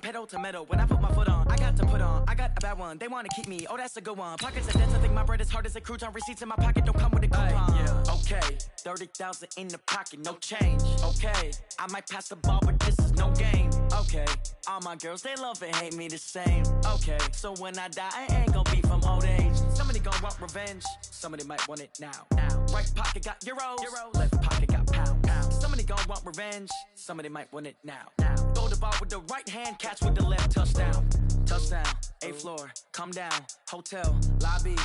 pedal to metal. When I put my foot on, I got to put on. I got a bad one, they wanna keep me. Oh, that's a good one. Pockets are dense, I think my bread is hard as a crouton. Receipts in my pocket don't come with a coupon. Yeah. Okay, 30,000 in the pocket, no change. Okay, I might pass the ball, but this is no game. Okay, all my girls, they love and hate me the same. Okay, so when I die, I ain't gonna be from old age. Somebody gon' want revenge, somebody might want it now. Right pocket got euros, left pocket got pounds. Somebody gon' want revenge, somebody might want it now. Throw the ball with the right hand, catch with the left, touchdown. Touchdown, 8th floor, come down, hotel, lobby.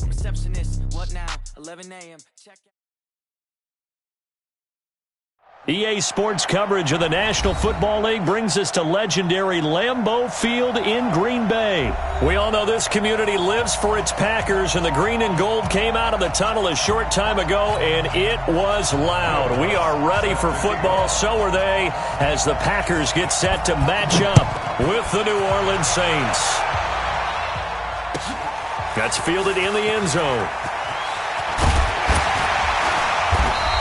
Receptionist, what now? 11 a.m., check out. EA Sports coverage of the National Football League brings us to legendary Lambeau Field in Green Bay. We all know this community lives for its Packers, and the green and gold came out of the tunnel a short time ago, and it was loud. We are ready for football, so are they, as the Packers get set to match up with the New Orleans Saints. That's fielded in the end zone.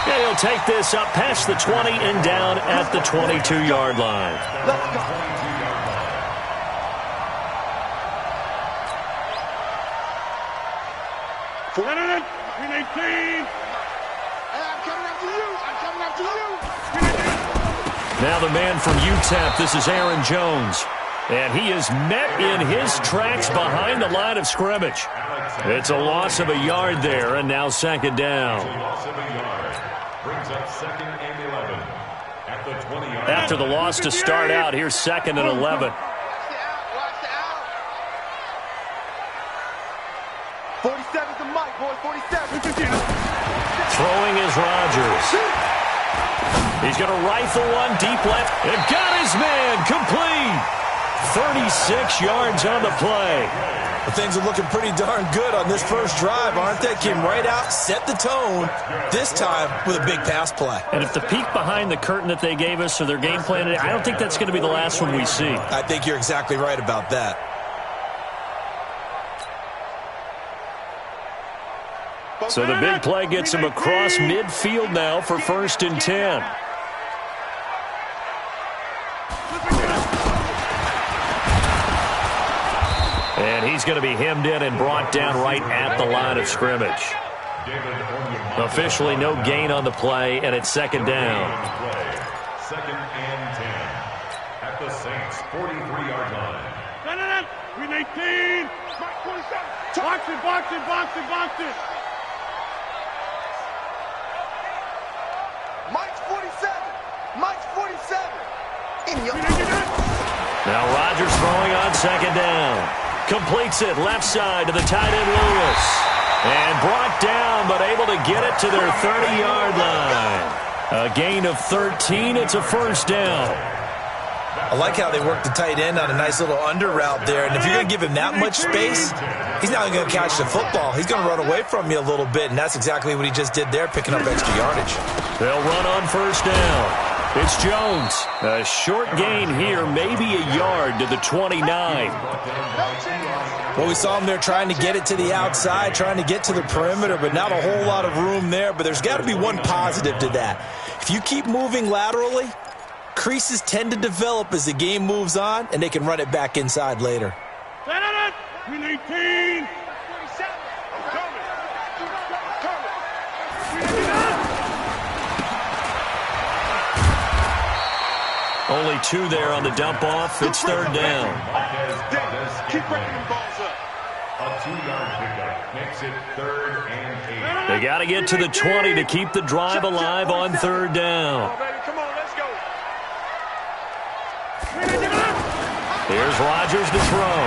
Yeah, he'll take this up past the 20 and down at the 22-yard line. Let's go. I'm coming after you. I'm coming after you. Now the man from UTEP, this is Aaron Jones. And he is met in his tracks behind the line of scrimmage. It's a loss of a yard there, and now second down. Brings up 2nd and 11 at the 20-yard. After the loss to start out, here's 2nd and 11. Watch the out. 47's the mic, boys. 47. Throwing is Rodgers. He's going to rifle one deep left and got his man complete. 36 yards on the play. Well, things are looking pretty darn good on this first drive, aren't they? Came right out, set the tone, this time with a big pass play. And if the peek behind the curtain that they gave us or their game plan, I don't think that's going to be the last one we see. I think you're exactly right about that. So the big play gets him across midfield now for 1st and 10. And he's going to be hemmed in and brought down right at the line of scrimmage. Officially no gain on the play, and it's 2nd down. 2nd and 10 at the Saints' 43-yard line. Green 18. Box it. Mike's 47. Mike's 47. In your... Now Rodgers throwing on 2nd down. Completes it left side to the tight end Lewis. And brought down, but able to get it to their 30-yard line. A gain of 13. It's a 1st down. I like how they work the tight end on a nice little under route there. And if you're going to give him that much space, he's not going to catch the football. He's going to run away from you a little bit, and that's exactly what he just did there, picking up extra yardage. They'll run on 1st down. It's Jones. A short gain here, maybe a yard to the 29. Well, we saw him there trying to get it to the outside, trying to get to the perimeter, but not a whole lot of room there. But there's got to be one positive to that. If you keep moving laterally, creases tend to develop as the game moves on, and they can run it back inside later. Green 18. Only 2 there on the dump off. It's 3rd down. Keep breaking them balls up. A 2-yard pickup makes it 3rd and 8. They got to get to the 20 to keep the drive alive on 3rd down. Come on, let's go. Here's Rodgers to throw.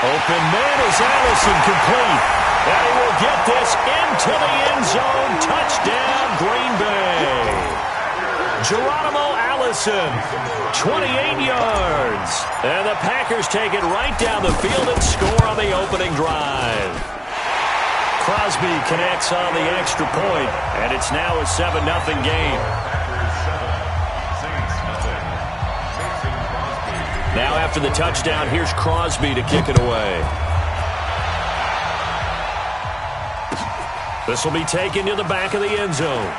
Open man is Allison, complete. And he will get this into the end zone. Touchdown, Green Bay. Geronimo Allison, 28 yards. And the Packers take it right down the field and score on the opening drive. Crosby connects on the extra point, and it's now a 7-0 game. Now after the touchdown, here's Crosby to kick it away. This will be taken to the back of the end zone.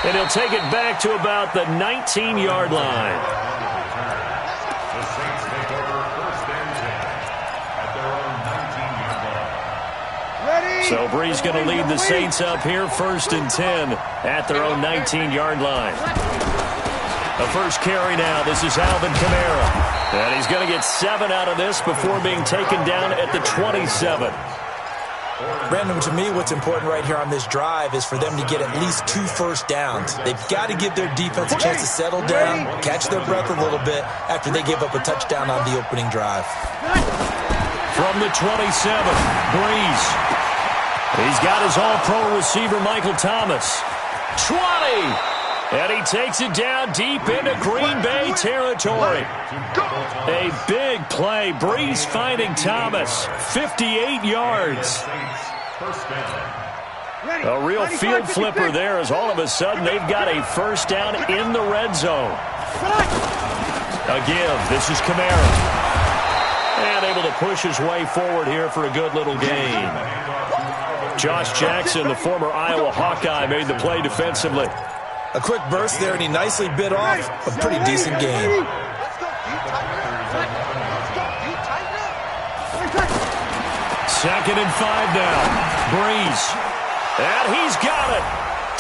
And he'll take it back to about the 19-yard line. The Saints take over 1st and 10 at their own 19-yard line. Ready? So Brees going to lead the Saints up here 1st and 10 at their own 19-yard line. The first carry now. This is Alvin Kamara. And he's going to get 7 out of this before being taken down at the 27. Brandon, to me, what's important right here on this drive is for them to get at least 2 first downs. They've got to give their defense a chance to settle down, catch their breath a little bit after they give up a touchdown on the opening drive. From the 27, Brees. He's got his all-pro receiver, Michael Thomas. 20! And he takes it down deep into Green Bay territory. A big play. Brees finding Thomas. 58 yards. A real field flipper there as all of a sudden they've got a first down in the red zone. A give. This is Kamara. And able to push his way forward here for a good little gain. Josh Jackson, the former Iowa Hawkeye, made the play defensively. A quick burst there, and he nicely bit off a pretty decent game. Second and 5 now. Brees. And he's got it.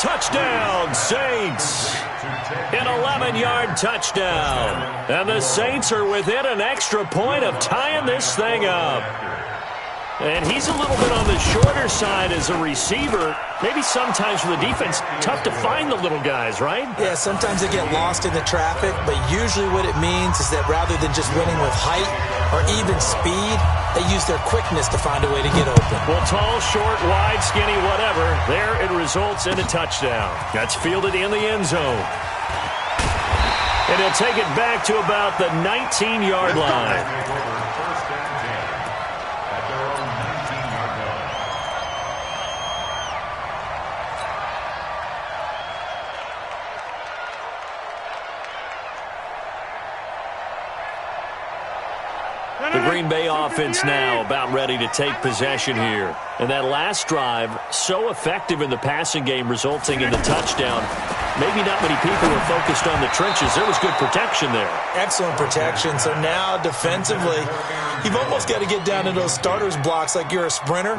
Touchdown, Saints. An 11-yard touchdown. And the Saints are within an extra point of tying this thing up. And he's a little bit on the shorter side as a receiver. Maybe sometimes for the defense, tough to find the little guys, right? Yeah, sometimes they get lost in the traffic, but usually what it means is that rather than just winning with height or even speed, they use their quickness to find a way to get open. Well, tall, short, wide, skinny, whatever, there it results in a touchdown. That's fielded in the end zone. And he'll take it back to about the 19-yard line. The Green Bay offense now about ready to take possession here. And that last drive, so effective in the passing game, resulting in the touchdown. Maybe not many people were focused on the trenches. There was good protection there. Excellent protection. So now, defensively, you've almost got to get down to those starters blocks like you're a sprinter.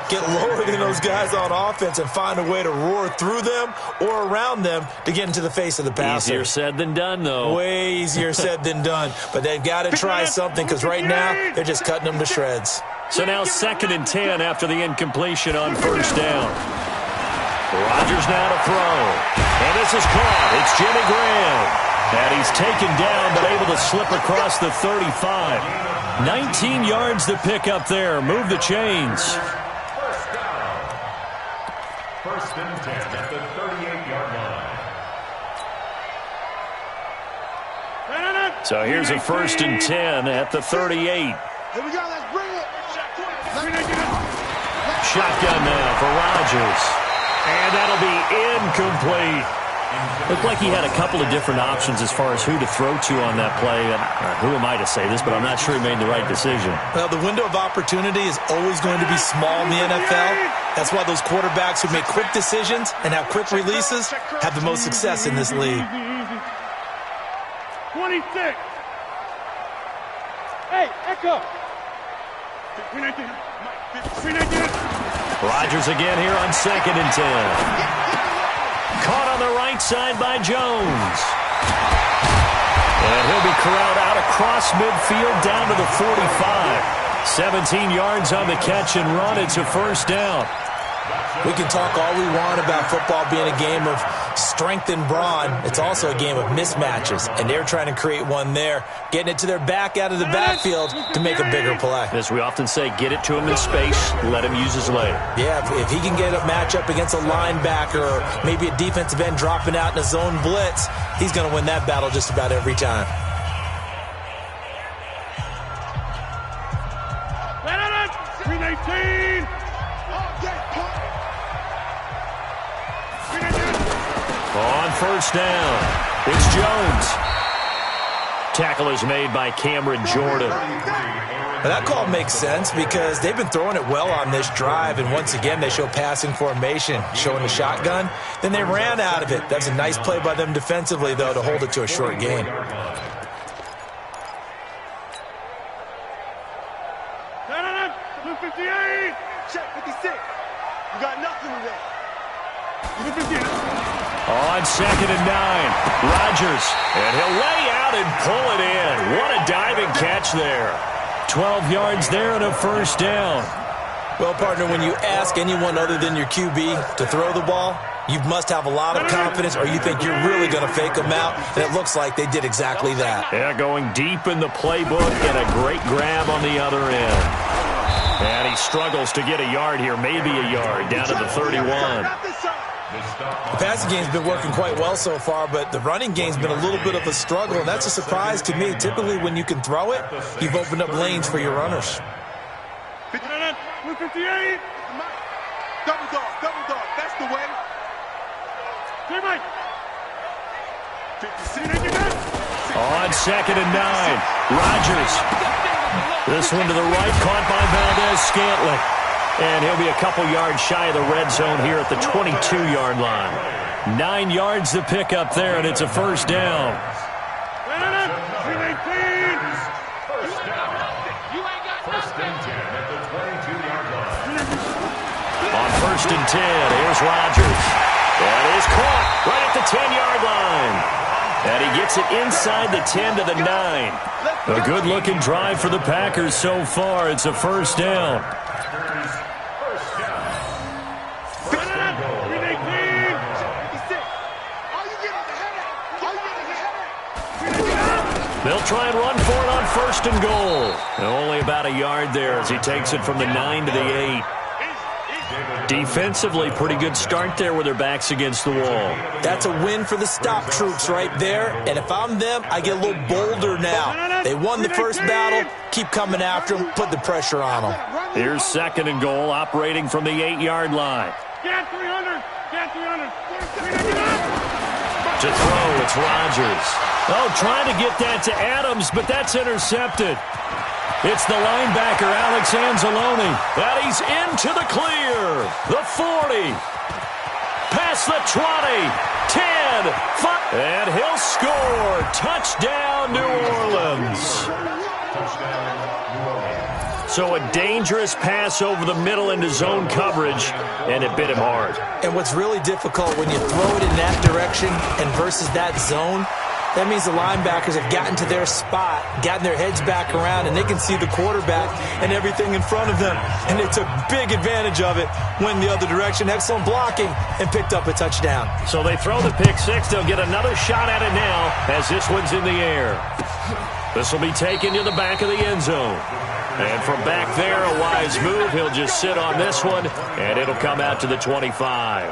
Get lower than those guys on offense and find a way to roar through them or around them to get into the face of the passer. Easier said than done, though. Way easier said than done. But they've got to try something because right now, they're just cutting them to shreds. So now 2nd and 10 after the incompletion on first down. Rodgers now to throw. And this is caught. It's Jimmy Graham. And he's taken down but able to slip across the 35. 19 yards to pick up there. Move the chains. First down. 1st and 10 at the 38-yard line. So here's a 1st and 10 at the 38. Here we go, let's bring it. Shotgun now for Rodgers. And that'll be incomplete. Looked like he had a couple of different options as far as who to throw to on that play. And who am I to say this, but I'm not sure he made the right decision. Well, the window of opportunity is always going to be small in the NFL. That's why those quarterbacks who make quick decisions and have quick releases have the most success in this league. 26. Hey, Echo. 319. Rodgers again here on 2nd and 10. Caught on the right side by Jones. And he'll be corralled out across midfield down to the 45. 17 yards on the catch and run. It's a first down. We can talk all we want about football being a game of strength and brawn. It's also a game of mismatches, and they're trying to create one there, getting it to their back out of the backfield to make a bigger play. As we often say, get it to him in space, let him use his leg. Yeah, if he can get a matchup against a linebacker or maybe a defensive end dropping out in a zone blitz, he's going to win that battle just about every time. On first down, it's Jones. Tackle is made by Cameron Jordan. But that call makes sense because they've been throwing it well on this drive, and once again they show passing formation, showing the shotgun. Then they ran out of it. That's a nice play by them defensively, though, to hold it to a short gain. Blue 58. Check 56. You got nothing with that. Blue 58. On 2nd and 9, Rodgers, and he'll lay out and pull it in. What a diving catch there. 12 yards there and a first down. Well, partner, when you ask anyone other than your QB to throw the ball, you must have a lot of confidence or you think you're really going to fake them out, and it looks like they did exactly that. Yeah, going deep in the playbook and a great grab on the other end. And he struggles to get a yard here, maybe a yard, down to the 31. The passing game's been working quite well so far, but the running game's been a little bit of a struggle, and that's a surprise to me. Typically, when you can throw it, you've opened up lanes for your runners. Blue 58. Double dog. That's the way. Clear Mike. 56. On 2nd and 9, Rodgers. This one to the right, caught by Valdez-Scantling. And he'll be a couple yards shy of the red zone here at the 22-yard line. 9 yards to pick up there, and it's a first down. First and 10 at the 22-yard line. On 1st and 10, here's Rodgers. And he's caught right at the 10-yard line. And he gets it inside the 10 to the 9. A good-looking drive for the Packers so far. It's a first down. They'll try and run for it on 1st and goal. And only about a yard there as he takes it from the 9 to the 8. Defensively, pretty good start there with their backs against the wall. That's a win for the stop troops right there. And if I'm them, I get a little bolder now. They won the first battle. Keep coming after them. Put the pressure on them. Here's 2nd and goal, operating from the 8-yard line. Get 300. Get 300. To throw, it's Rodgers. Oh, trying to get that to Adams, but that's intercepted. It's the linebacker, Alex Anzalone, and he's into the clear. The 40. Past the 20. 10. 5. And he'll score. Touchdown, New Orleans. So a dangerous pass over the middle into zone coverage, and it bit him hard. And what's really difficult when you throw it in that direction and versus that zone, that means the linebackers have gotten to their spot, gotten their heads back around, and they can see the quarterback and everything in front of them. And they took big advantage of it, went the other direction, excellent blocking, and picked up a touchdown. So they throw the pick six. They'll get another shot at it now as this one's in the air. This will be taken to the back of the end zone. And from back there, a wise move. He'll just sit on this one, and it'll come out to the 25.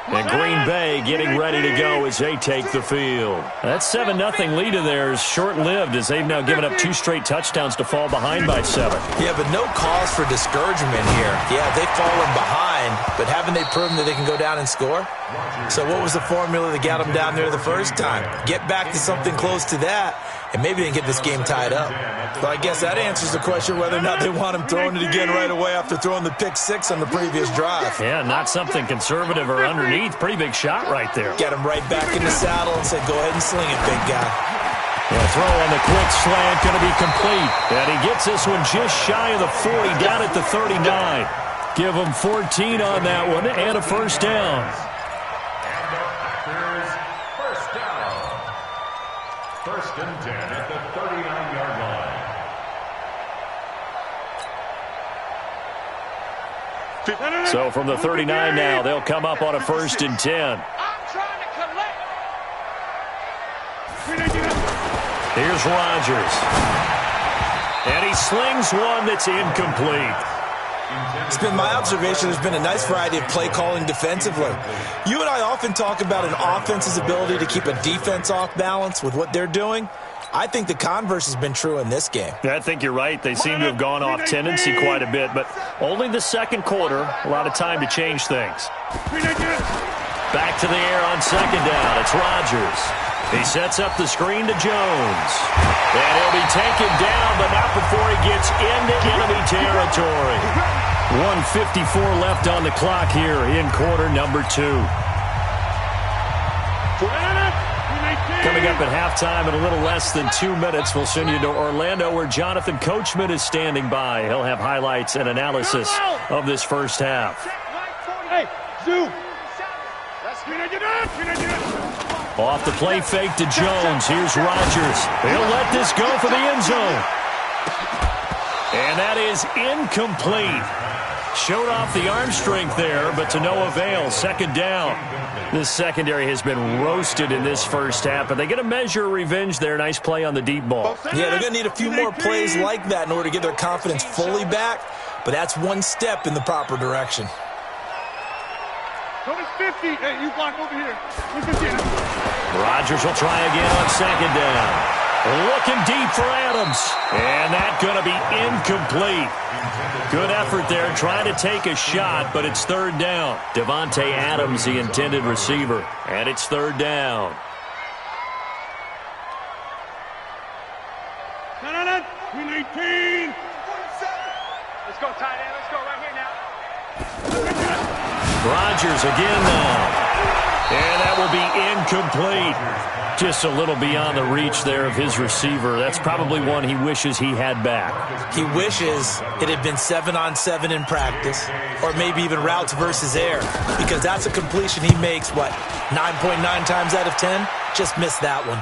And Green Bay getting ready to go as they take the field. That 7-0 lead in there is short-lived as they've now given up 2 straight touchdowns to fall behind by 7. Yeah, but no cause for discouragement here. Yeah, they've fallen behind, but haven't they proven that they can go down and score? So what was the formula that got them down there the first time? Get back to something close to that, and maybe they can get this game tied up. But I guess that answers the question whether or not they want him throwing it again right away after throwing the pick six on the previous drive. Yeah, not something conservative or underneath. Pretty big shot right there. Got him right back in the saddle and said, go ahead and sling it, big guy. The throw on the quick slant going to be complete. And he gets this one just shy of the 40, down at the 39. Give him 14 on that one and a first down. First down. 1st and 10 at the 39-yard line. So from the 39 now, they'll come up on a 1st and 10. I'm trying to collect. Here's Rodgers. And he slings one that's incomplete. It's been my observation there's been a nice variety of play calling defensively. You and I often talk about an offense's ability to keep a defense off balance with what they're doing. I think the converse has been true in this game. I think you're right. They seem to have gone off tendency quite a bit, but only the second quarter, a lot of time to change things. Back to the air on second down. It's Rodgers. He sets up the screen to Jones. And he'll be taken down, but not before he gets into enemy territory. 1:54 left on the clock here in quarter number 2. Coming up at halftime in a little less than 2 minutes, we'll send you to Orlando where Jonathan Coachman is standing by. He'll have highlights and analysis of this first half. Hey, Zoo. Off the play fake to Jones. Here's Rodgers. He'll let this go for the end zone. And that is incomplete. Showed off the arm strength there, but to no avail. Second down. This secondary has been roasted in this first half, but they get a measure of revenge there. Nice play on the deep ball. Yeah, they're going to need a few more plays like that in order to get their confidence fully back, but that's one step in the proper direction. Notice 50. Hey, you block over here. 50. Rodgers will try again on second down. Looking deep for Adams. And that's going to be incomplete. Good effort there trying to take a shot, but it's third down. Devontae Adams, the intended receiver. And it's third down. No. 18. Let's go, tight end. Let's go right here now. Rodgers again now. And that will be incomplete. Just a little beyond the reach there of his receiver. That's probably one he wishes he had back. He wishes it had been 7-on-7 in practice, or maybe even routes versus air, because that's a completion he makes, 9.9 times out of 10? Just missed that one.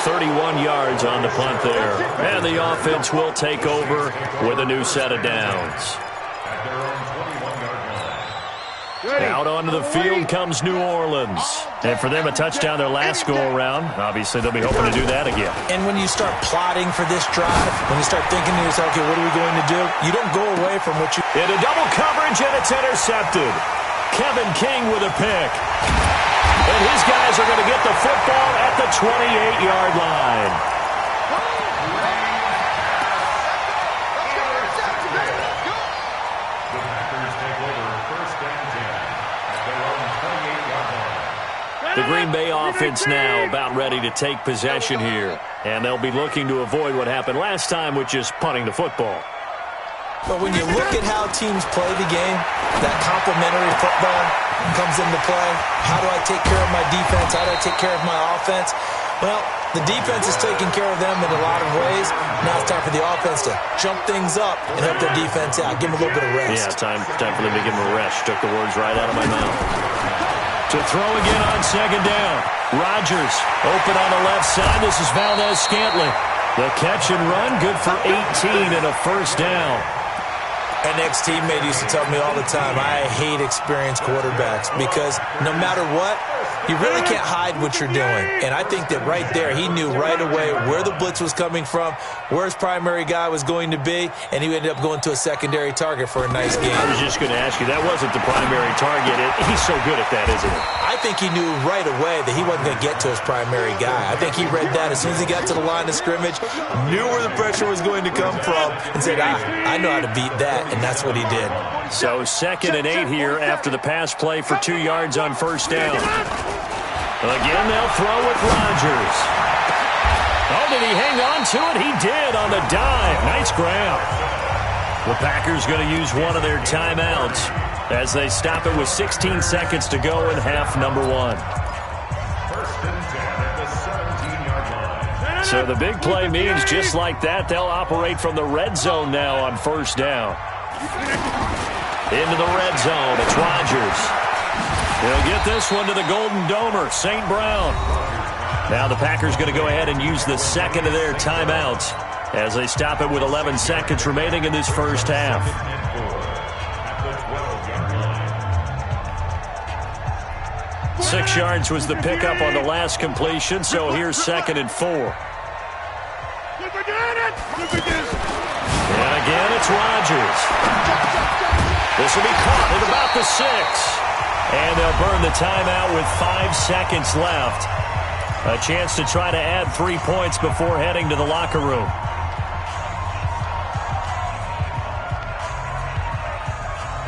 .31 yards on the punt there. And the offense will take over with a new set of downs. Out onto the field comes New Orleans. And for them, a touchdown their last go-around. Obviously, they'll be hoping to do that again. And when you start plotting for this drive, when you start thinking to yourself, okay, what are we going to do? You don't go away from what you... Into double coverage, and it's intercepted. Kevin King with a pick. And his guys are going to get the football at the 28-yard line. The Green Bay offense now about ready to take possession here. And they'll be looking to avoid what happened last time, which is punting the football. But when you look at how teams play the game, that complementary football comes into play. How do I take care of my defense? How do I take care of my offense? Well, the defense is taking care of them in a lot of ways. Now it's time for the offense to jump things up and help their defense out. Give them a little bit of rest. Yeah, time for them to give them a rest. Took the words right out of my mouth. To throw again on second down. Rodgers open on the left side. This is Valdez-Scantling. The catch and run, good for 18 and a first down. An ex-teammate used to tell me all the time, I hate experienced quarterbacks because no matter what, you really can't hide what you're doing. And I think that right there, he knew right away where the blitz was coming from, where his primary guy was going to be, and he ended up going to a secondary target for a nice game. I was just going to ask you, that wasn't the primary target. He's so good at that, isn't he? I think he knew right away that he wasn't going to get to his primary guy. I think he read that as soon as he got to the line of scrimmage, knew where the pressure was going to come from, and said, I know how to beat that, and that's what he did. So 2nd and 8 here after the pass play for 2 yards on first down. Again, they'll throw with Rodgers. Oh, did he hang on to it? He did on the dive. Nice grab. The Packers going to use one of their timeouts as they stop it with 16 seconds to go in half number 1. So the big play means just like that, they'll operate from the red zone now on first down. Into the red zone, it's Rodgers. He'll get this one to the Golden Domer, St. Brown. Now the Packers going to go ahead and use the second of their timeouts as they stop it with 11 seconds remaining in this first half. Six yards was the pickup on the last completion, so here's 2nd and 4. And again, it's Rodgers. This will be caught at about the 6. And they'll burn the timeout with 5 seconds left. A chance to try to add 3 points before heading to the locker room.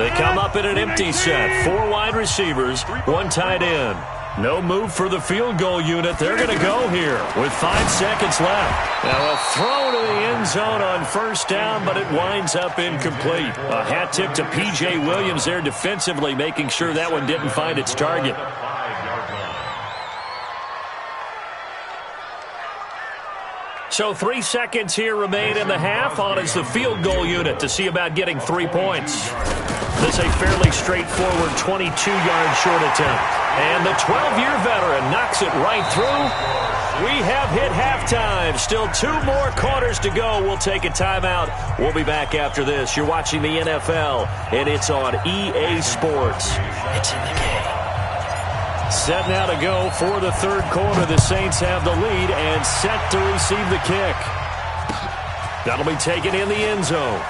They come up in an empty set. 4 wide receivers, 1 tight end. No move for the field goal unit. They're going to go here with 5 seconds left. Now a throw to the end zone on first down, but it winds up incomplete. A hat tip to P.J. Williams there defensively, making sure that one didn't find its target. So 3 seconds here remain in the half. On is the field goal unit to see about getting 3 points. This a fairly straightforward 22-yard short attempt. And the 12-year veteran knocks it right through. We have hit halftime. Still 2 more quarters to go. We'll take a timeout. We'll be back after this. You're watching the NFL, and it's on EA Sports. It's in the game. Set now to go for the third quarter. The Saints have the lead and set to receive the kick. That'll be taken in the end zone.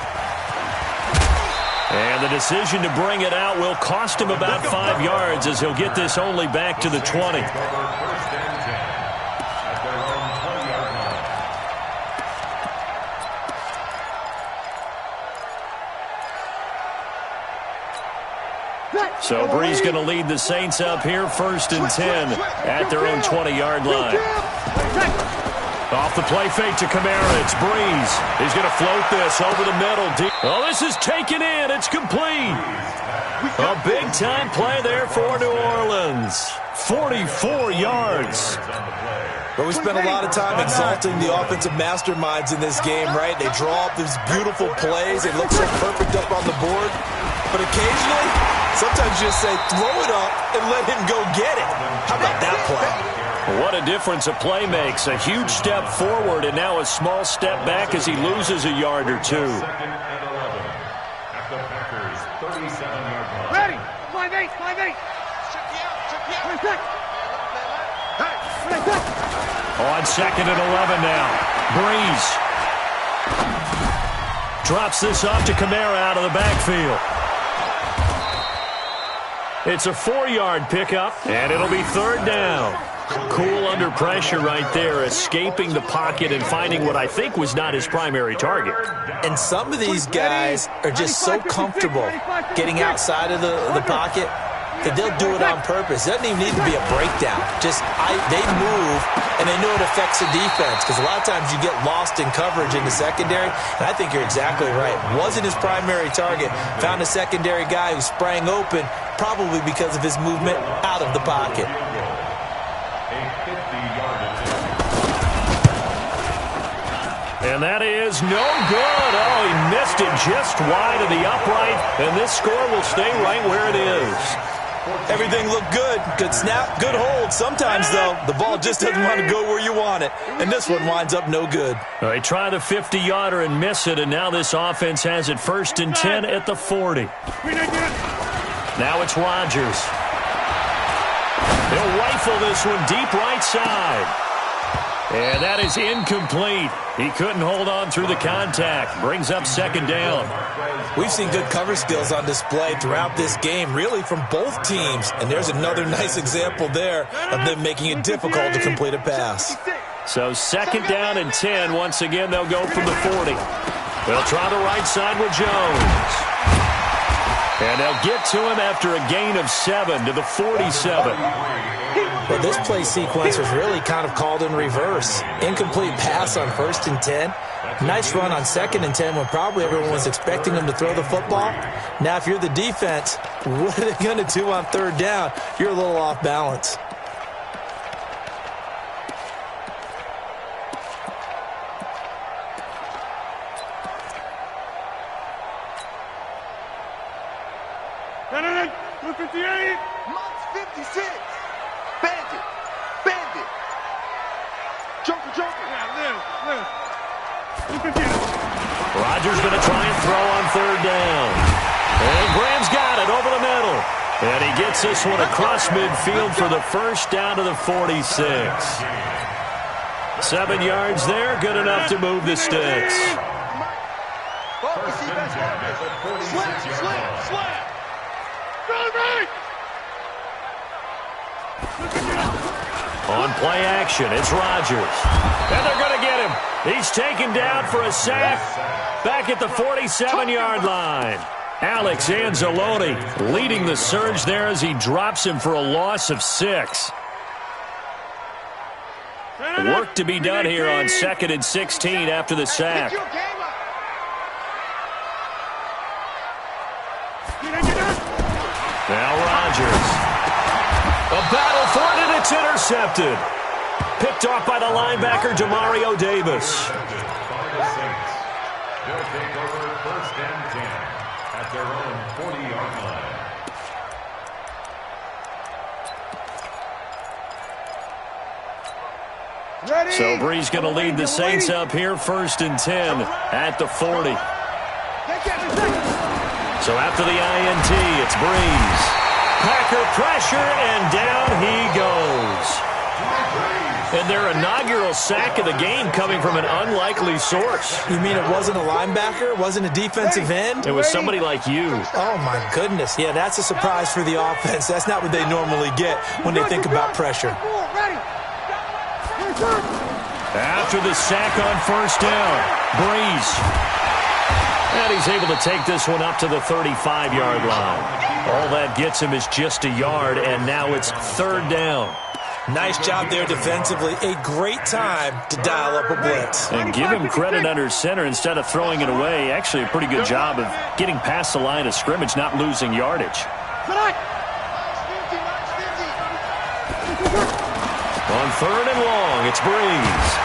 And the decision to bring it out will cost him about 5 yards as he'll get this only back to the 20. So Bree's going to lead the Saints up here 1st and 10 at their own 20-yard line. Off the play fake to Kamara. It's Breeze. He's going to float this over the middle. Oh, this is taken in. It's complete. A big-time play there for New Orleans. 44 yards. But we spent a lot of time exalting the offensive masterminds in this game, right? They draw up these beautiful plays. They look so perfect up on the board. But occasionally, sometimes you just say, throw it up and let him go get it. How about that play? What a difference a play makes. A huge step forward and now a small step back as he loses a yard or 2. Ready. 5-8. 5-8. On 2nd and 11 now. Breeze drops this off to Kamara out of the backfield. It's a 4-yard pickup, and it'll be 3rd down. Cool under pressure right there, escaping the pocket and finding what I think was not his primary target. And some of these guys are just so comfortable getting outside of the pocket that they'll do it on purpose. It doesn't even need to be a breakdown. They move, and they know it affects the defense, because a lot of times you get lost in coverage in the secondary, and I think you're exactly right. Wasn't his primary target. Found a secondary guy who sprang open, probably because of his movement out of the pocket. And that is no good. Oh, he missed it just wide of the upright, and this score will stay right where it is. Everything looked good. Good snap, good hold. Sometimes, though, the ball just doesn't want to go where you want it. And this one winds up no good. They try the 50-yarder and miss it, and now this offense has it 1st and 10 at the 40. Now it's Rodgers. They'll rifle this one deep right side. And that is incomplete. He couldn't hold on through the contact. Brings up 2nd down. We've seen good cover skills on display throughout this game, really from both teams. And there's another nice example there of them making it difficult to complete a pass. So 2nd down and 10. Once again, they'll go from the 40. They'll try the right side with Jones. And they'll get to him after a gain of 7 to the 47. Well, this play sequence was really kind of called in reverse. Incomplete pass on 1st and 10. Nice run on 2nd and 10 when probably everyone was expecting him to throw the football. Now, if you're the defense, what are they going to do on 3rd down? You're a little off balance. Look 58. Monk's 56. Bandit. Bandit. Joker, Joker. Yeah, live. Rodgers going to try and throw on 3rd down. And Graham's got it over the middle. And he gets this one across midfield for the 1st down to the 46. 7 yards there, good enough to move the sticks. Slam. On play action, it's Rodgers. And they're going to get him. He's taken down for a sack back at the 47-yard line. Alex Anzalone leading the surge there as he drops him for a loss of 6. Work to be done here on 2nd and 16 after the sack. Now Rodgers. A battle for it, and it's intercepted. Picked off by the linebacker, Demario Davis. They'll take over 1st and 10 at their own 40-yard line. So Brees going to lead the Saints up here 1st and 10 at the 40. So after the INT, it's Brees. Packer pressure, and down he goes. And their inaugural sack of the game coming from an unlikely source. You mean it wasn't a linebacker? It wasn't a defensive end? It was somebody like you. Oh, my goodness. Yeah, that's a surprise for the offense. That's not what they normally get when they think about pressure. After the sack on 1st down, Brees. And he's able to take this one up to the 35-yard line. All that gets him is just a yard, and now it's 3rd down. Nice job there defensively. A great time to dial up a blitz. And give him credit under center instead of throwing it away. Actually, a pretty good job of getting past the line of scrimmage, not losing yardage. On 3rd and long, it's Brees.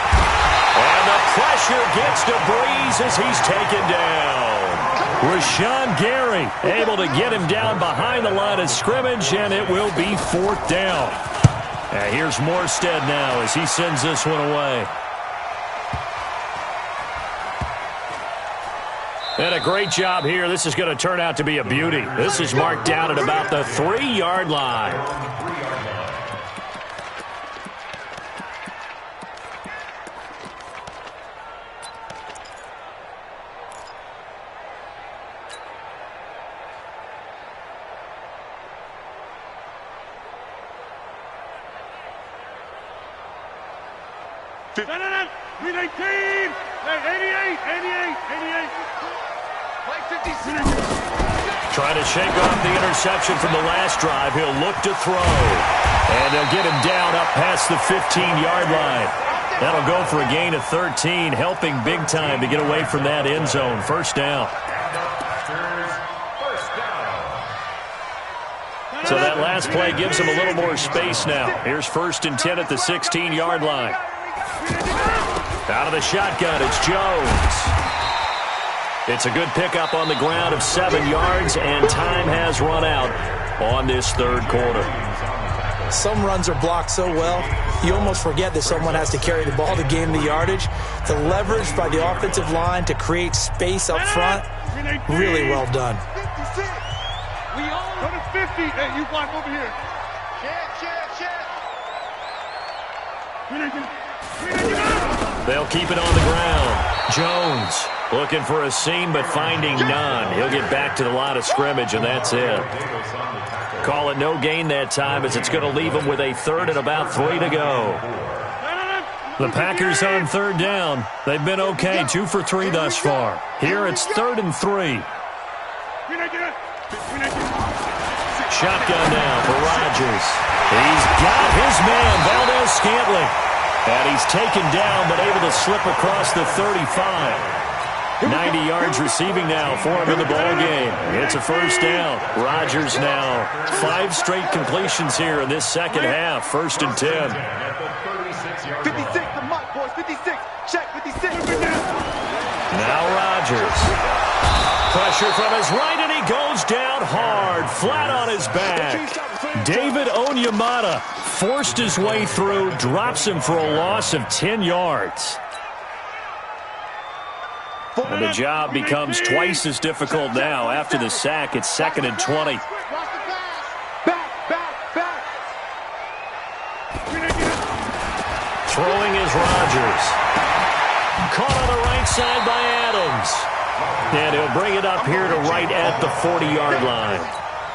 And the pressure gets to Brees as he's taken down. Rashawn Gary able to get him down behind the line of scrimmage, and it will be 4th down. And here's Morstead now as he sends this one away. And a great job here. This is going to turn out to be a beauty. This is marked down at about the 3-yard line. We 19! 88! 88! 88! Play 56! Trying to shake off the interception from the last drive. He'll look to throw. And they'll get him down up past the 15-yard line. That'll go for a gain of 13, helping big time to get away from that end zone. 1st down. So that last play gives him a little more space now. Here's 1st and 10 at the 16-yard line. Out of the shotgun, it's Jones. It's a good pickup on the ground of 7 yards, and time has run out on this 3rd quarter. Some runs are blocked so well, you almost forget that someone has to carry the ball to gain the yardage. The leverage by the offensive line to create space up front, really well done. We all go to 50. Hey, you block over here. They'll keep it on the ground. Jones looking for a seam, but finding none. He'll get back to the line of scrimmage, and that's it. Call it no gain that time, as it's going to leave him with a 3rd and about 3 to go. The Packers on 3rd down. They've been okay, 2 for 3 thus far. Here it's 3rd and 3. Shotgun now for Rodgers. He's got his man, Valdez-Scantling. And he's taken down, but able to slip across the 35. 90 yards receiving now for him in the ball game. It's a 1st down. Rodgers now 5 straight completions here in this 2nd half. 1st and 10. 56, the mark, boys. 56. Check 56. Now Rodgers. Pressure from his right, and he goes down hard, flat on his back. David Onyemata forced his way through, drops him for a loss of 10 yards. And the job becomes twice as difficult now. After the sack, it's 2nd and 20. Throwing is Rodgers. Caught on the right side by Adams. And he'll bring it up here to right at the 40-yard line.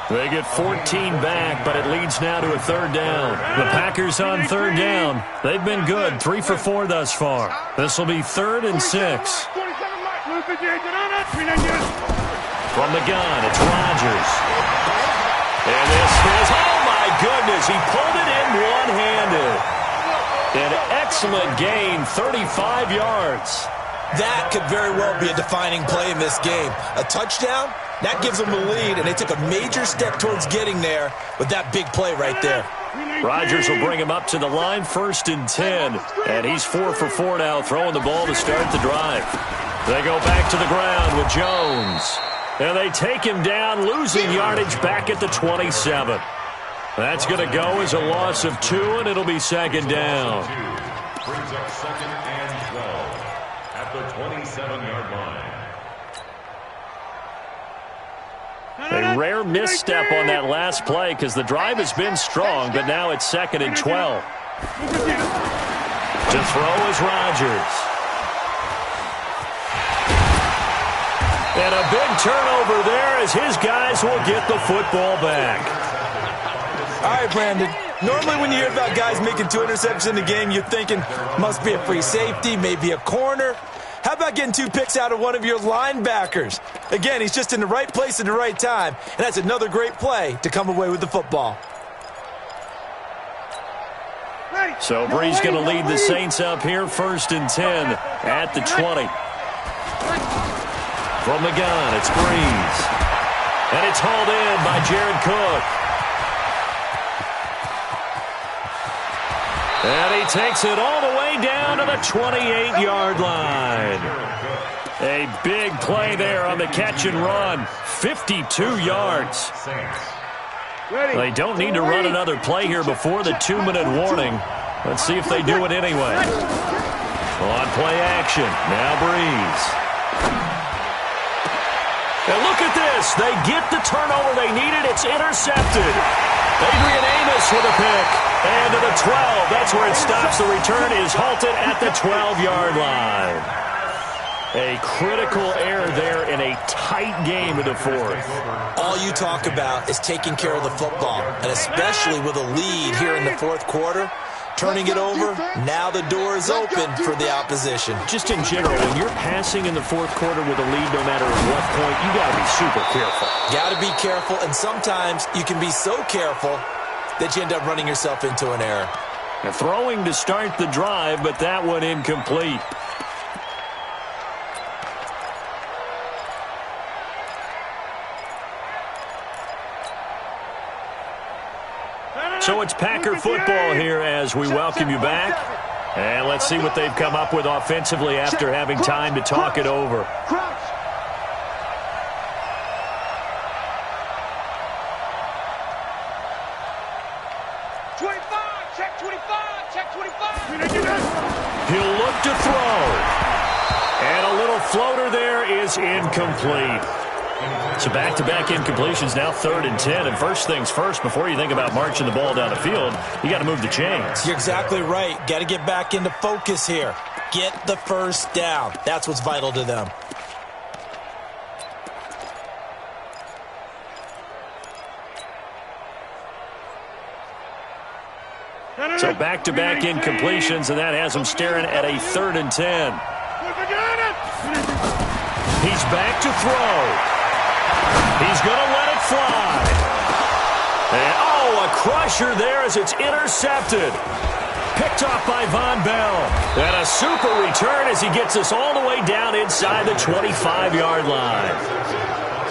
They get 14 back, but it leads now to a 3rd down. The Packers on 3rd down. They've been good, 3 for 4 thus far. This will be 3rd and 6. From the gun, it's Rodgers. And this is, oh my goodness, he pulled it in one-handed. An excellent gain, 35 yards. That could very well be a defining play in this game. A touchdown, that gives them the lead, and they took a major step towards getting there with that big play right there. Rodgers will bring him up to the line, 1st and 10. And he's 4 for 4 now, throwing the ball to start the drive. They go back to the ground with Jones. And they take him down, losing yardage back at the 27. That's going to go as a loss of 2, and it'll be 2nd down. Brings up 2nd and 12 at the 27-yard line. A rare misstep on that last play because the drive has been strong, but now it's 2nd and 12. To throw is Rodgers. And a big turnover there as his guys will get the football back. All right, Brandon. Normally when you hear about guys making 2 interceptions in the game, you're thinking must be a free safety, maybe a corner. How about getting 2 picks out of one of your linebackers? Again, he's just in the right place at the right time, and that's another great play to come away with the football. So Bree's going to lead the Saints up here, 1st and 10 at the 20. From the gun, it's Breeze. And it's hauled in by Jared Cook. And he takes it all the way down to the 28-yard line. A big play there on the catch and run. 52 yards. They don't need to run another play here before the 2-minute warning. Let's see if they do it anyway. On play action, now Breeze. And look at this. They get the turnover they needed. It's intercepted. Adrian Amos with a pick. And to the 12. That's where it stops. The return is halted at the 12-yard line. A critical error there in a tight game in the 4th. All you talk about is taking care of the football, and especially with a lead here in the 4th quarter. Turning it over, now the door is open for the opposition. Just in general, when you're passing in the 4th quarter with a lead, no matter at what point, you got to be super careful. Got to be careful, and sometimes you can be so careful that you end up running yourself into an error. Now, throwing to start the drive, but that one incomplete. So it's Packer football here as we welcome you back. And let's see what they've come up with offensively after having time to talk it over. 25, check 25, check 25. He'll look to throw. And a little floater there is incomplete. So back-to-back incompletions, now 3rd and 10. And first things first, before you think about marching the ball down the field, you got to move the chains. You're exactly right. Got to get back into focus here. Get the first down. That's what's vital to them. So back-to-back incompletions, and that has them staring at a 3rd and 10. He's back to throw. He's going to let it fly. And, oh, a crusher there as it's intercepted. Picked off by Von Bell. And a super return as he gets us all the way down inside the 25-yard line.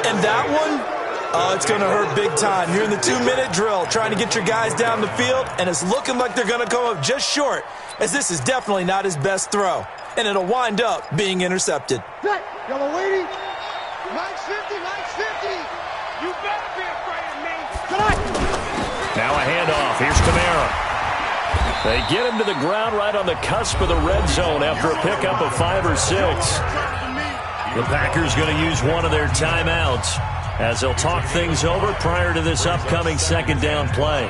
And that one, it's going to hurt big time. You're in the 2-minute drill trying to get your guys down the field, and it's looking like they're going to come up just short, as this is definitely not his best throw. And it'll wind up being intercepted. Yellow waiting. 950, 950. You better be afraid of me. Now a handoff. Here's Kamara. They get him to the ground right on the cusp of the red zone after a pickup of 5 or 6. The Packers going to use one of their timeouts as they'll talk things over prior to this upcoming 2nd down play.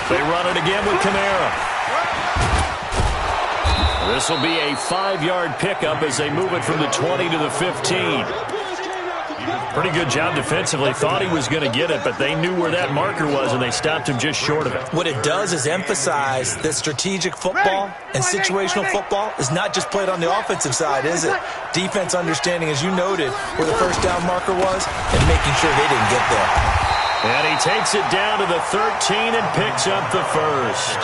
They run it again with Kamara. This will be a 5-yard pickup as they move it from the 20 to the 15. Pretty good job defensively. Thought he was going to get it, but they knew where that marker was, and they stopped him just short of it. What it does is emphasize that strategic football and situational football is not just played on the offensive side, is it? Defense understanding, as you noted, where the first down marker was and making sure they didn't get there. And he takes it down to the 13 and picks up the first.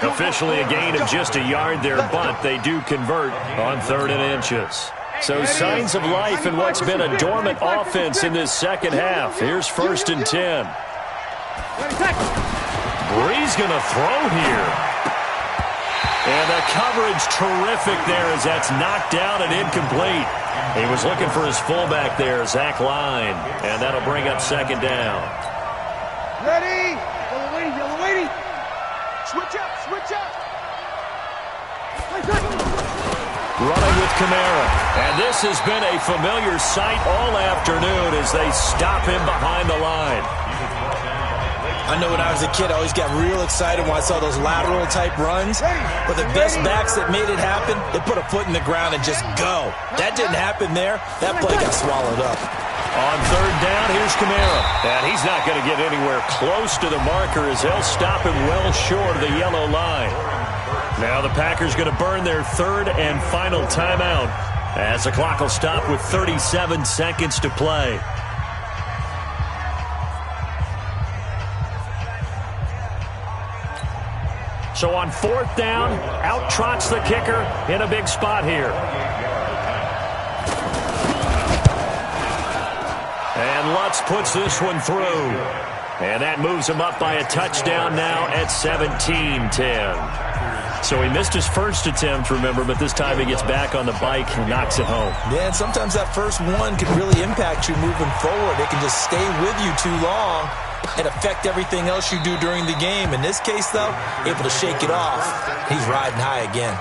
Officially a gain of just a yard there, but they do convert on 3rd and inches. So signs of life in what's been a dormant offense in this second half. Here's 1st and 10. Bree's going to throw here. And the coverage terrific there as that's knocked down and incomplete. He was looking for his fullback there, Zach Line. And that'll bring up 2nd down. Ready? Yellow lady. Switch up, switch up. Running with Kamara. And this has been a familiar sight all afternoon as they stop him behind the line. I know when I was a kid, I always got real excited when I saw those lateral-type runs. But the best backs that made it happen, they put a foot in the ground and just go. That didn't happen there. That play got swallowed up. On 3rd down, here's Kamara. And he's not going to get anywhere close to the marker as they'll stop him well short of the yellow line. Now the Packers going to burn their 3rd and final timeout as the clock will stop with 37 seconds to play. So on 4th down, out trots the kicker in a big spot here. And Lutz puts this one through. And that moves him up by a touchdown now at 17-10. So he missed his first attempt, remember, but this time he gets back on the bike and knocks it home. Yeah, and sometimes that first one can really impact you moving forward. It can just stay with you too long and affect everything else you do during the game. In this case, though, able to shake it off. He's riding high again.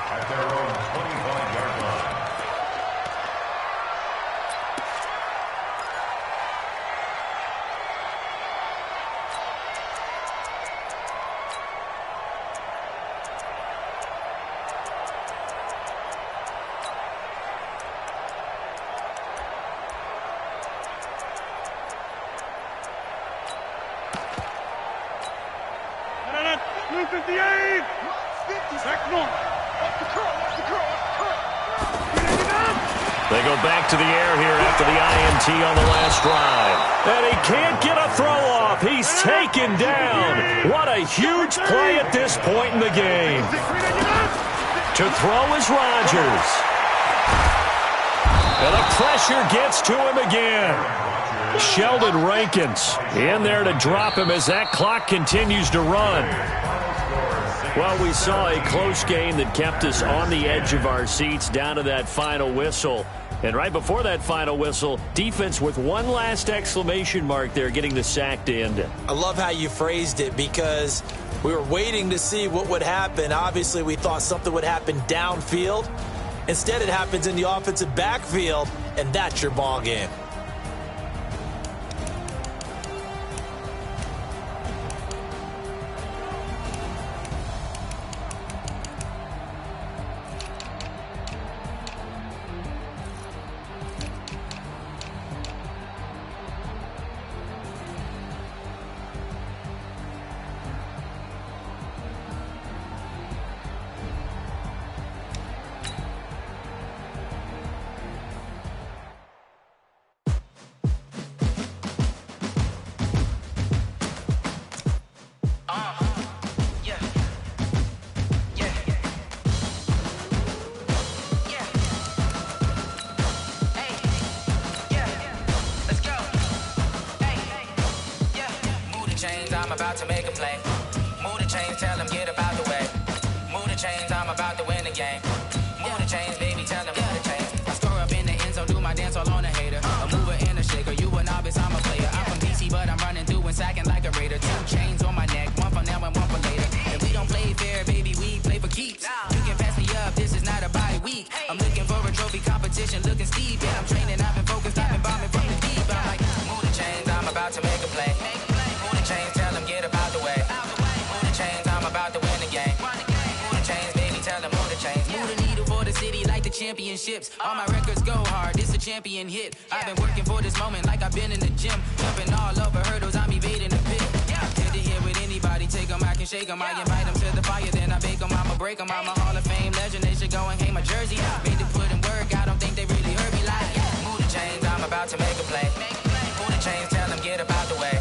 They go back to the air here after the INT on the last drive. And he can't get a throw off. He's taken down. What a huge play at this point in the game. To throw is Rodgers. And the pressure gets to him again. Sheldon Rankins in there to drop him as that clock continues to run. Well, we saw a close game that kept us on the edge of our seats down to that final whistle. And right before that final whistle, defense with one last exclamation mark there, getting the sack to end it. I love how you phrased it because we were waiting to see what would happen. Obviously, we thought something would happen downfield. Instead, it happens in the offensive backfield, and that's your ball game. I'm about to make a play. Move the chains, tell them get up out the way. Move the chains, I'm about to win the game. Move the chains, baby, tell them move the chains. I score up in the end zone, do my dance all on a hater. A mover and a shaker, you a novice, I'm a player. I'm from DC, but I'm running through and sacking like a raider. 2 chains on my neck, one for now and one for later. And we don't play fair, baby, we play for keeps. You can pass me up, this is not a bye week. I'm looking for a trophy competition, looking steep. Yeah, I'm training, I've been focused, I've been bombing from the deep. I'm like, move the chains, I'm about to make a play. Move the chains, tell them get up out the way. Move the chains, I'm about to win the game. Move the chains, baby, tell them move the chains. Move the needle for the city like the championships. All my records go hard, this a champion hit. I've been working for this moment like I've been in the gym. Jumping all over hurdles, I'm evading the pit. Head to head with anybody, take them, I can shake them. I invite them to the fire, then I bake them, I'ma break them. I'm a Hall of Fame legend, they should go and hang my jersey. Made to put in work, I don't think they really heard me like. Move the chains, I'm about to make a play. Move the chains, tell them get up out the way.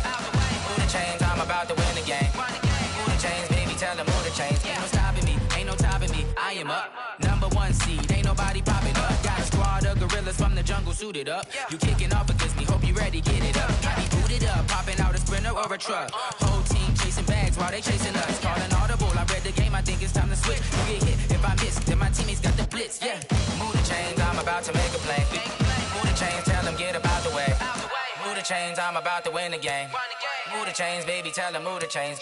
Move the chains, I'm about to win the game. Move the chains, baby, tell them move the chains. Ain't no stopping me, ain't no topping me. I am up, #1 seed, ain't nobody popping up. Got a squad of gorillas from the jungle suited up. You kicking off against me, hope you ready, get it up. I be booted up, popping out a Sprinter or a truck. Whole team chasing bags while they chasing us. Calling audible, I read the game, I think it's time to switch. You get hit if I miss, then my teammates got the blitz, yeah. Move the chains, I'm about to make a play. Move the chains, tell them get up out the way. Move the chains, I'm about to win the game. Move the chains, baby, tell them move the chains.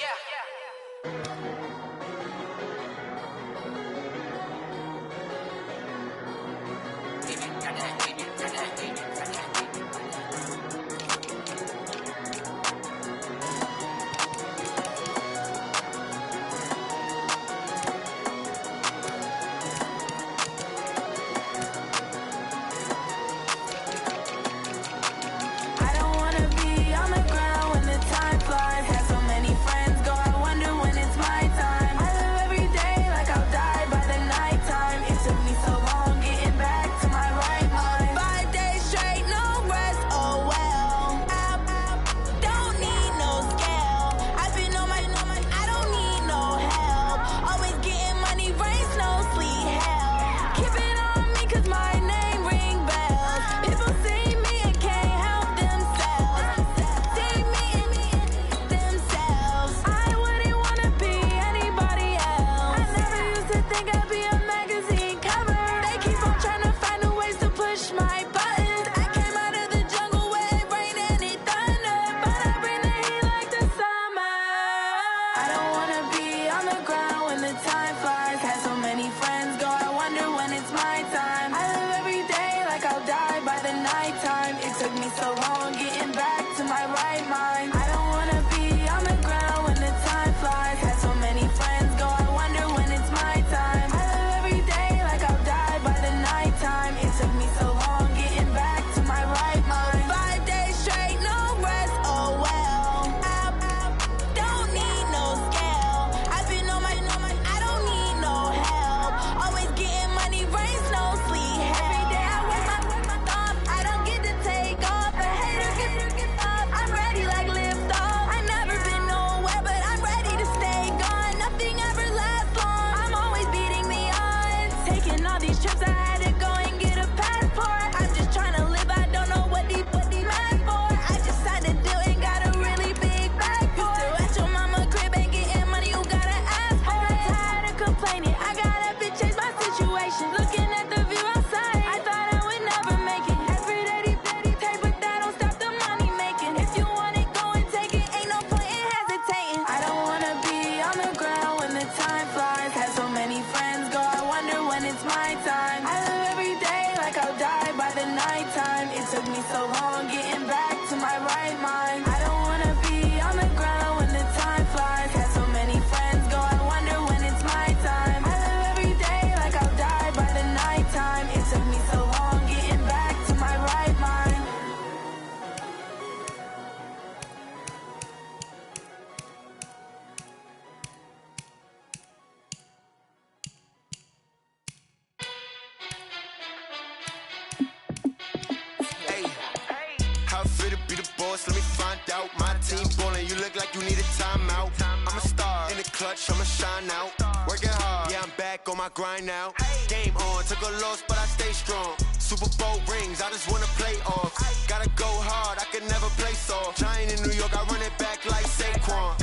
Grind now, game on, took a loss but I stay strong. Super Bowl rings, I just wanna play off. Gotta go hard, I can never play soft. Giant in New York, I run it back like Saquon.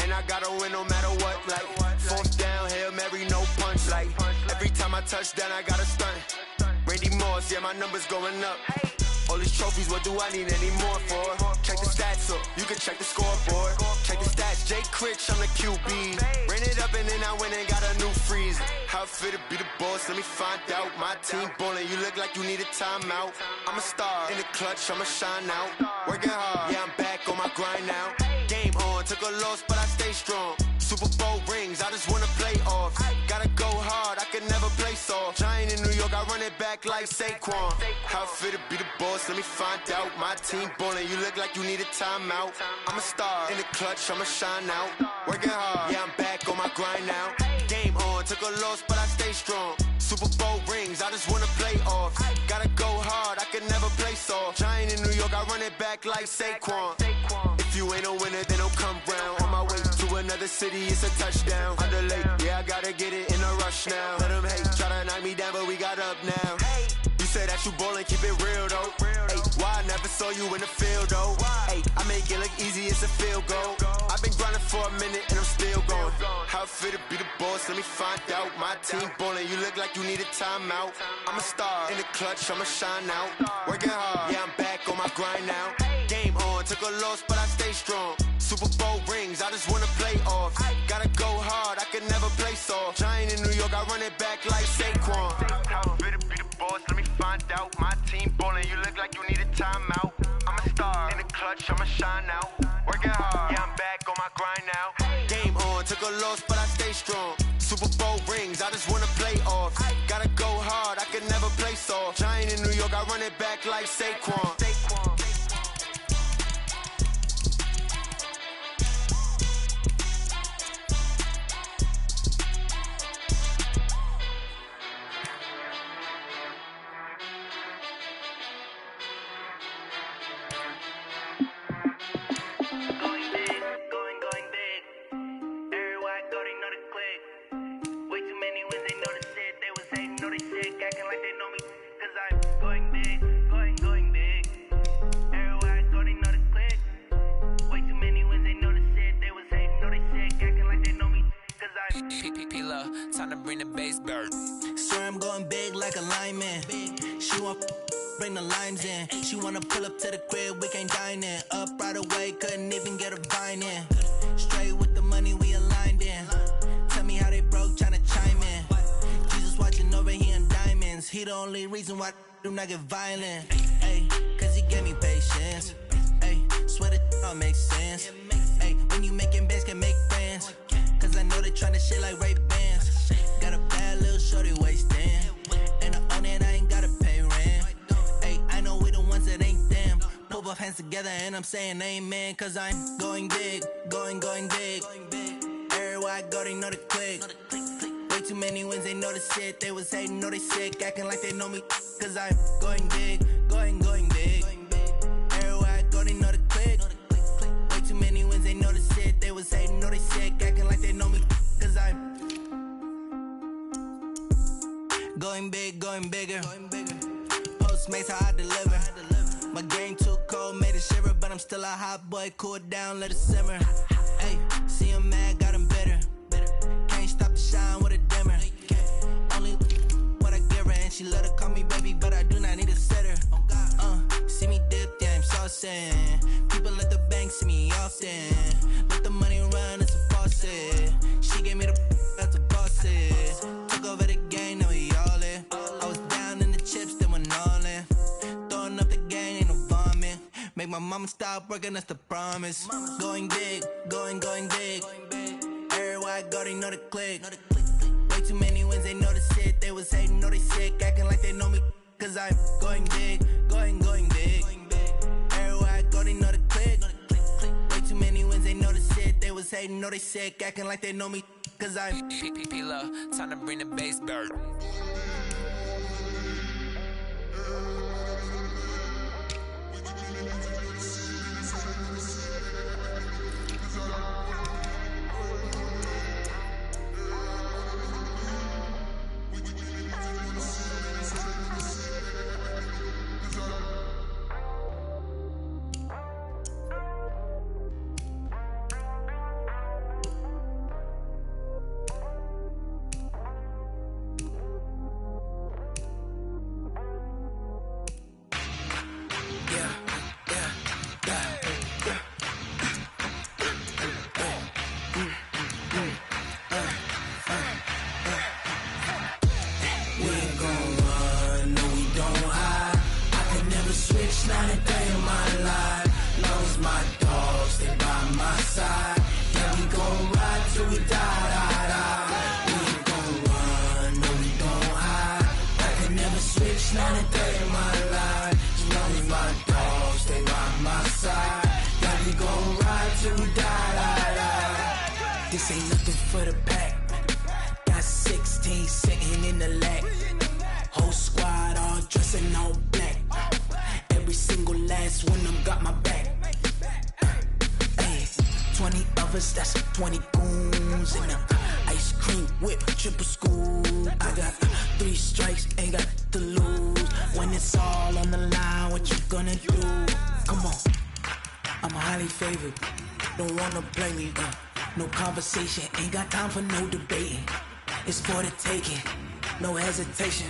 And I gotta win no matter what, like 4th down, Hail Mary, no punch. Like every time I touch down, I gotta stunt. Randy Moss, yeah, my numbers going up. All these trophies, what do I need any more for? Check the stats up, you can check the scoreboard. Check the stats, Jay Critch, I'm the QB. Ran it up and then I went and got a new freeze. How fit to be the boss, let me find out. My team ballin', you look like you need a timeout. I'm a star, in the clutch, I'ma shine out. Working hard, yeah, I'm back on my grind now. Game on, took a loss, but I stay strong. Super Bowl rings, I just wanna play off. Gotta go hard, I can can never play soft. Giant in New York, I run it back like Saquon. How fit to be the boss, let me find out. My team ballin', you look like you need a timeout. I'm a star, in the clutch, I'ma shine out. Working hard, yeah, I'm back on my grind now. Game on, took a loss, but I stay strong. Super Bowl rings, I just wanna play off. Gotta go hard, I can never play soft. Giant in New York, I run it back like Saquon. If you ain't a winner, then don't come round. On my way to another city, it's a touchdown. Underlay, yeah, I gotta get it in a rush now. Let them hate, try to knock me down, but we got up now. You say that you ballin', keep it real though. Ay, why I never saw you in the field though? Ay, I make it look easy, it's a field goal. I've been grinding for a minute and I'm still going. How fit to be the boss, let me find out. My team ballin', you look like you need a timeout. I'm a star, in the clutch, I'ma shine out. Working hard, yeah, I'm back on my grind now. Game on, took a loss, but I stay strong. Super Bowl rings, I just wanna play off. Gotta go hard, I can never play soft. Giant in New York, I run it back like Saquon. How fit to be the boss, let me find out. My team ballin', you look like you need a timeout. I'm a star, in the clutch, I'ma shine out. Working hard, yeah, I'm back on my grind now. Game on, took a loss, but I stay strong. Super Bowl rings, I just wanna play off. Gotta go hard, I can never play soft. Giant in New York, I run it back like Saquon. Time to bring the bass bird. Swear I'm going big like a lineman. She want bring the limes in. She wanna pull up to the crib, we can't dine in. Up right away, couldn't even get a vine in. Straight with the money we aligned in. Tell me how they broke, tryna chime in. Jesus watching over here in diamonds. He the only reason why I do not get violent. Ay, cause he gave me patience. Ay, swear that all makes sense. Ay, when you making bands, can make friends. Cause I know they tryna shit like Ray-Bans. Got a bad little shorty wasting. And I own it, I ain't gotta pay rent. Ay, I know we the ones that ain't them. Pull both hands together and I'm saying amen. Cause I'm going big, going big. Everywhere I go, they know the click. Way too many wins, they know the shit. They was hating, know they sick, acting like they know me. Cause I'm going big, going big. Everywhere I go, they know the click. Way too many wins, they know the shit. They was hating, know they sick, acting like they know me. Cause I'm going big, going bigger. Postmates, how I deliver. My game too cold, made it shiver. But I'm still a hot boy, cool it down, let it simmer. Hey, see him mad, got him bitter. Can't stop the shine with a dimmer. Only what I give her, and she let her call me baby, but I do not need a sitter. See me dip, yeah, I'm saucing. People at the bank see me often. Let the money run, it's a faucet. She gave me the that's a boss it. Took over the game, now we all in. I was down in the chips, then went all in. Throwing up the gang, ain't no vomit. Make my mama stop working, that's the promise. Going big, going big. Everywhere I go, they know the click. Way too many wins, they know the shit. They was hating, know they sick, acting like they know me. Cause I'm going big, going big. Everywhere I go, they know the click. Way too many wins, they know the shit. They was hating, know they sick, acting like they know me. Cause I'm P-P-P-Love, time to bring the bass bird. This ain't nothing for the pack. Got 16 sitting in the lag. Whole squad all dressing all black. Every single last one of them got my back. 20 of us, that's 20 goons in the ice cream whip, triple school. I got 3 strikes, ain't got to lose. When it's all on the line, what you gonna do? Come on, I'm highly favored. Don't wanna play me, no conversation, ain't got time for no debating. It's for the taking, no hesitation.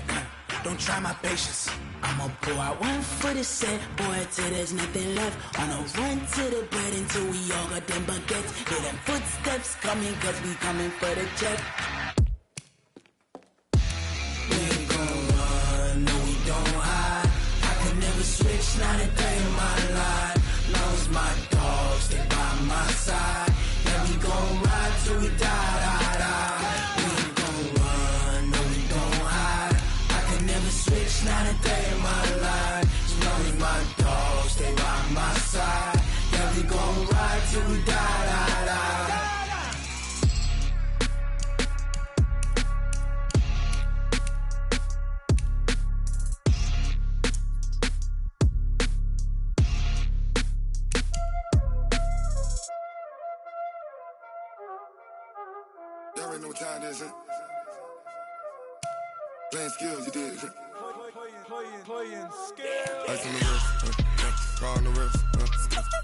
Don't try my patience. I'ma pour out one for the set, boy, till there's nothing left. On a run to the bread until we all got them baguettes. Hear them footsteps coming, cause we coming for the check. We ain't gon' run, no we don't hide. I could never switch, not a day in my life. Long as my dogs stay by my side. Yeah, we gon' ride till we die. We ain't gon' run, no we don't hide. I could never switch, not a day in my life. As long as my dogs stay by my side. Yeah, we gon' ride till we die. Y'all already know what time it is, huh? Playing skills, you did. Playing skills. Ice on the wrist, car on the wrist,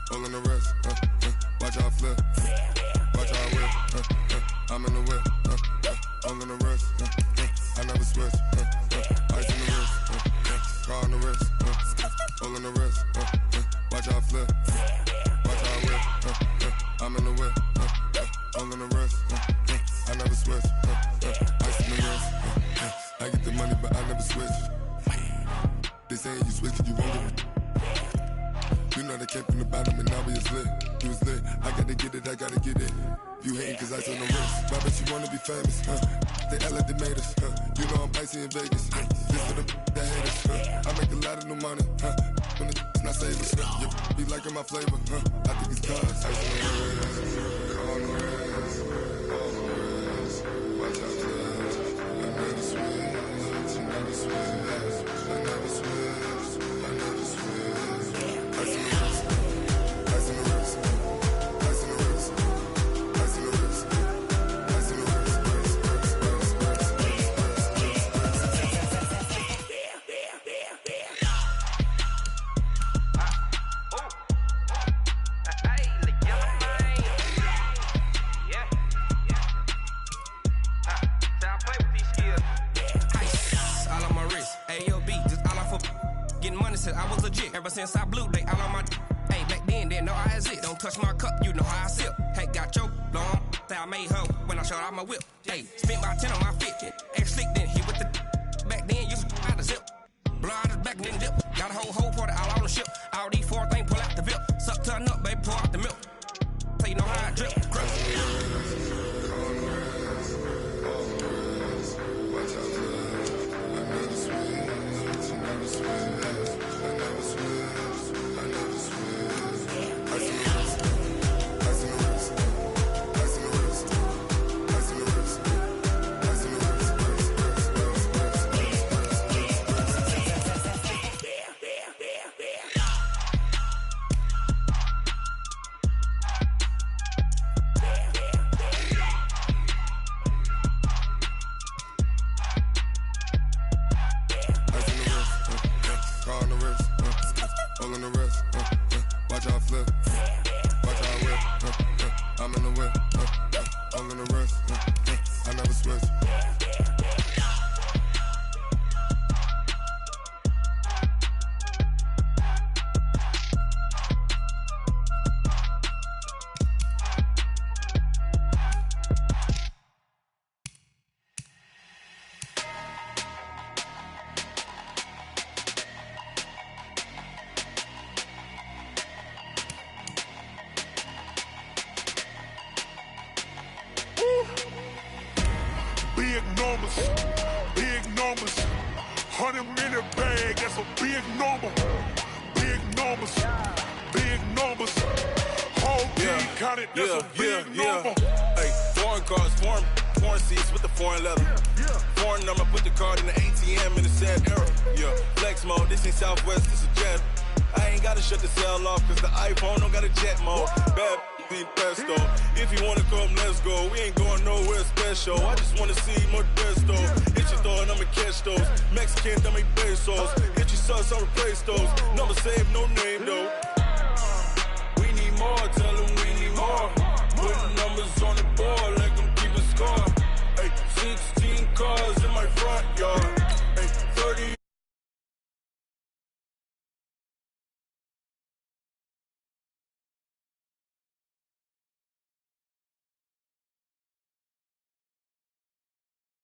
hole in the wrist, watch out flip, watch out whip, I'm in the whip, hole in the wrist, I never switch, ice on the wrist, car on the wrist, hole in the wrist, watch out flip, watch out whip, I'm in the whip, hole in the wrist, I never switch, ice on the wrist, I get the money but I never switch. They saying you switch and you won't get it. You know they came from the bottom and now we is lit. You was lit, I gotta get it, I gotta get it. You hating cause ice on the wrist. Why bet you wanna be famous, They act like they made us, You know I'm icy in Vegas, This for the that hate us, I make a lot of new money, When it's not savers, You be liking my flavor, I think it's cause ice on the wrist, on the wrist, on the wrist. Watch out for us, I never switch, I never switch. I never switch, I never switch. Ice in the wrist, ice in the wrist, ice in the wrist, ice in the wrist, ice in the I was legit. Ever since I blew, they all on my hey, back then, didn't know I had it. Don't touch my cup, you know how I sip. Hey, got your long, say I made her when I showed out my whip. Hey, spent about 10 on my fit. Ex-slick, then hit with the back then, used to out the zip. Blow out his back, then dip. Got a whole party all on the ship. All these 4 things, pull out the VIP. Suck, turn up, baby, pour out the milk. So you know how I drip. Big numbers, 100 minute bag, that's a big number. Big numbers, whole team counted, that's a big number. Hey, Foreign cars, foreign seats with the foreign leather. Foreign number, put the card in the ATM in the sad era. Yeah, flex mode, this ain't Southwest, this is jet. I ain't gotta shut the cell off, cause the iPhone don't got a jet mode. Bad be pesto. If you wanna come, let's go. We ain't going nowhere special. I just wanna see Modesto. Hit your thought, I'ma catch those. Mexican, I make pesos. Hit your sus, I'll replace those. Number saved, no name though.